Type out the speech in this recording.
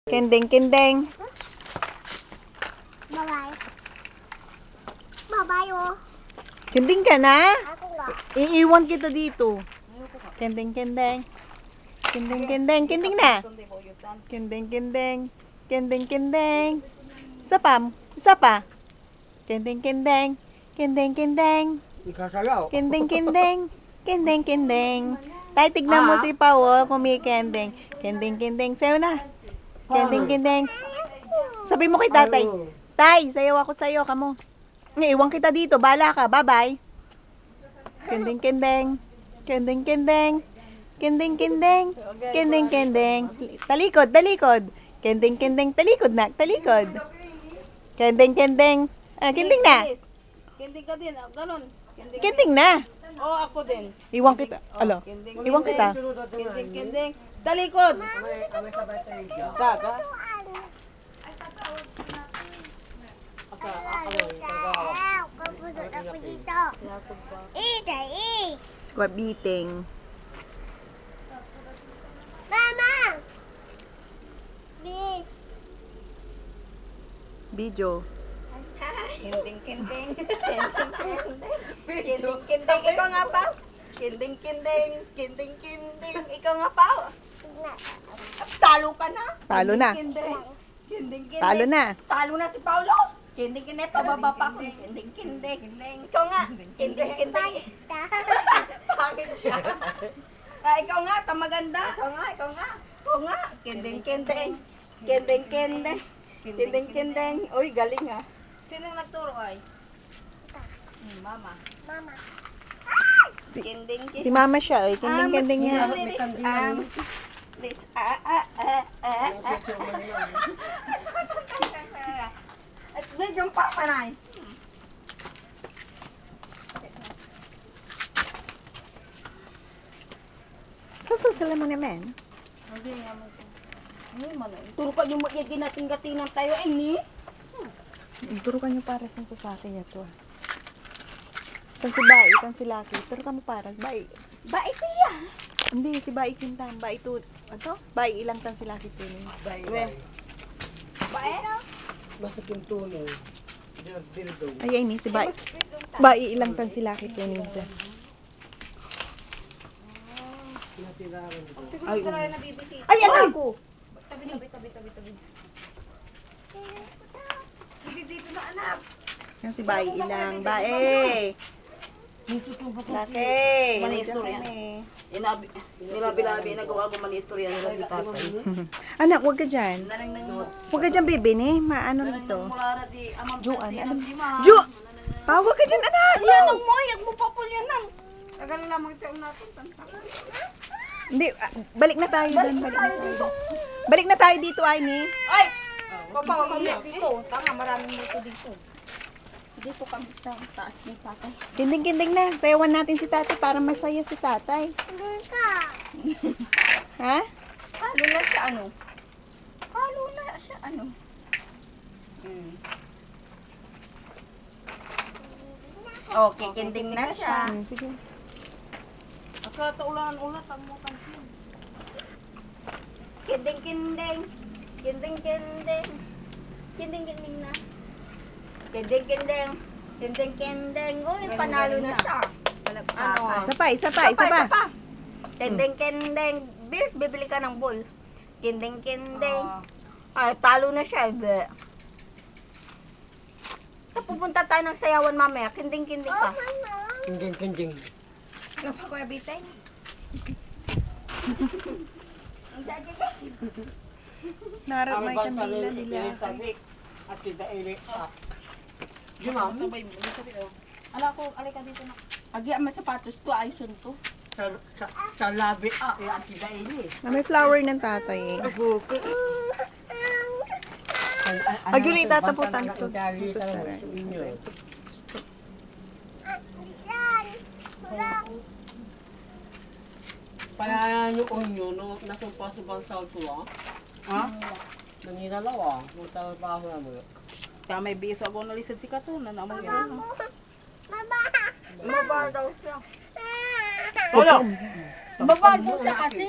Kendeng, kendeng. Bye-bye. Bye-bye, oh. Kendeng ka na? Ako nga. Iiwan kita dito. Kendeng, kendeng. Kendeng, kendeng. Kendeng na. Kendeng, kendeng. Kendeng, kendeng. Isa pa. Isa pa. Kendeng, kendeng. Kendeng, kendeng. Kendeng, kendeng. Kendeng, kendeng. Tay, tignan mo si Pao, oh, kumikendeng. Kendeng, kendeng. Sayo na. Kendeng, kendeng. Sabi mo kay tatay. Tay, sayaw ako sa'yo, kamo. Iwan kita dito, bala ka. Bye-bye. Kendeng, kendeng. Kendeng, kendeng. Kendeng, kendeng. Kendeng, kendeng. Talikod, talikod. Kendeng, kendeng. Talikod na, talikod. Kendeng, kendeng. Kendeng na. Kending ka din, ganon. Kendeng na. Oo, ako din. Iwan kita. Alo. Iwan kita. Kending. Talikod. Gaga. Kapusot ako dito. Squab beating. Mama! Miss. Video. Kending. Kending. Ikaw nga pa. Kending. Kending. Ikaw nga pa. Talo ka na. Talo na. Kending. Talo na. Talo na si Paulo. Kending. Pababa pa ko. Kending. Ikaw nga. Kending. Pangit siya. Ikaw nga, tamaganda. Ikaw nga. Kending. Kending. Uy, galing ah. Sino nagturo ay? Mama. Mama. Kending. Si mama siya, eh. Kendeng, kendeng niya. At medyo papanay. Sususala mo naman. Turo ka yung ginating-gatingan tayo eh ni. Turukan nyo para sa akin ito. Tan si Bai, tan si Lucky. Turukan mo para. Bai. Ba ito ya? Hindi, si Bai kintang. Bai ito. Ano? Bai ilang tan si Lucky tuning. Ba eh? Basta pintunin. Dildo. Ay, ni si Bai. Bai ilang tan si Lucky tuning dyan. Tinatiraran ito. Siguro Ay, ka oo. rin nabibisita. Ay, anak ko! Tabi. Dito na anak. Yan si Bai ilang. Bai! Lucky! Mali Nandiyan istorya. kami. Nilabi-labi, nagawa ko mali istorya nila di tatay. Anak, huwag ka dyan. Nanang nang Huwag ka dyan, baby, ni. Maano rito. mula na di amang Juan, pati alam. di ma. Ju! Ah, huwag ka dyan, anak! Yan ang mo, yak mo papul yan nang. Tagal lang magtaon natin. Hindi, balik na tayo doon. Balik na tayo dito, ay ni. Ay! Papa, kami dito. Tama, maraming dito dito. Dito kami sa taas ni tatay. Kinding-kinding na. Sayawan natin si tatay para masaya si tatay. Doon ka. Ha? Halo na siya ano? Halo na siya ano? Okay, kending na siya. Sige. Akataulan-ulat ang mo kansin. Kending. Kending na. Kending. Uy, panalo na siya. Ano? Isa pa. Kending. Bis, bibili ka ng bowl. Kending. Ay, talo na siya. Be. Sa pupunta tayo ng sayawan mamaya. Kending Oh, ka. mama. Kinjing. Ano pa kuya bitay? Narap may kandila nila. At tidak ili. Ala ko, alay ka dito na. Agi ang sapatos to, ayun to. Sa labi at tidak ili. May flower ng tatay eh. Aguri, tataputan to. Dito sa Yan. Walang. Para noon yun, nasumpa sa bansal ko Ha? Nanginalawa, magtrabaho na mo. Kaya may biso ako nalisad si Kato na naman Mama yun. mo. Mama. Mababa daw siya. Wala. Mababa daw siya kasi.